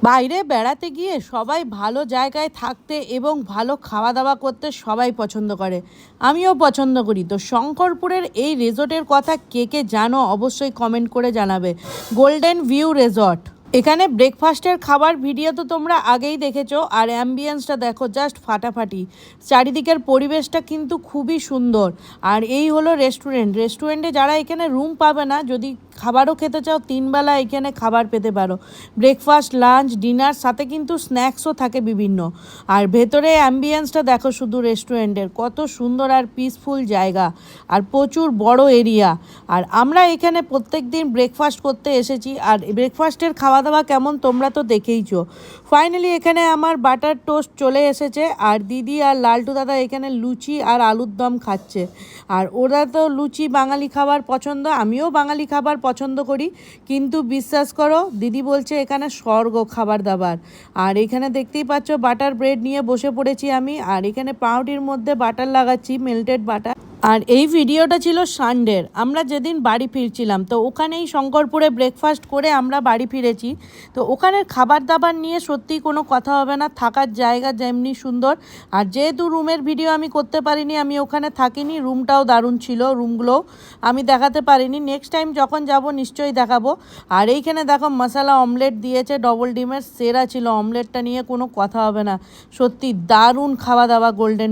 বাইরে বেড়াতে গিয়ে সবাই ভালো জায়গায় থাকতে এবং ভালো খাওয়া দাওয়া করতে সবাই পছন্দ করে। আমিও পছন্দ করি। তো শঙ্করপুরের এই রিসর্টের কথা কে কে জানো অবশ্যই কমেন্ট করে জানাবে। Golden view resort. এখানে ব্রেকফাস্টের খাবার ভিডিও তো তোমরা আগেই দেখেছো, আর অ্যাম্বিয়েন্সটা দেখো জাস্ট ফাটাফাটি। চারিদিকের পরিবেশটা কিন্তু খুবই সুন্দর। আর এই হলো রেস্টুরেন্টে যারা এখানে রুম পাবে না, যদি খাবারও খেতে চাও 3 বেলা এখানে খাবার পেতে পারো। ব্রেকফাস্ট, লাঞ্চ, ডিনার, সাথে কিন্তু স্ন্যাক্সও থাকে বিভিন্ন। আর ভেতরে অ্যাম্বিয়েন্সটা দেখো শুধু রেস্টুরেন্টের, কত সুন্দর আর পিসফুল জায়গা, আর প্রচুর বড় এরিয়া। আর আমরা এখানে প্রত্যেক দিন ব্রেকফাস্ট করতে এসেছি। আর ব্রেকফাস্টের খাওয়া দাওয়া কেমন তোমরা তো দেখেইছো। ফাইনালি এখানে আমার বাটার টোস্ট চলে এসেছে, আর দিদি আর লালটু দাদা এখানে লুচি আর আলুর দম খাচ্ছে। আর ওরা তো লুচি বাঙালি খাবার পছন্দ, আমিও বাঙালি খাবার পছন্দ করি, কিন্তু বিশ্বাস করো দিদি বলছে এখানে স্বর্গ খাবার দাবার। আর এখানে দেখতেই পাচ্ছ বাটার ব্রেড নিয়ে বসে পড়েছি আমি, আর এখানে পাউরুটির মধ্যে বাটার লাগাচ্ছি, মেল্টেড বাটার। আর এই ভিডিওটা ছিল সানডের, আমরা যেদিন বাড়ি ফিরছিলাম, তো ওখানেই শঙ্করপুরে ব্রেকফাস্ট করে আমরা বাড়ি ফিরেছি। তো ওখানের খাবার দাবার নিয়ে সত্যিই কোনো কথা হবে না, থাকার জায়গা যেমনি সুন্দর। আর যেহেতু রুমের ভিডিও আমি করতে পারিনি, আমি ওখানে থাকিনি, রুমটাও দারুণ ছিল, রুমগুলোও আমি দেখাতে পারিনি। নেক্সট টাইম যখন যাব নিশ্চয়ই দেখাবো। আর এইখানে দেখো মশলা অমলেট দিয়েছে, ডবল ডিমের, সেরা ছিল অমলেটটা, নিয়ে কোনো কথা হবে না। সত্যি দারুণ খাওয়া দাওয়া গোল্ডেন।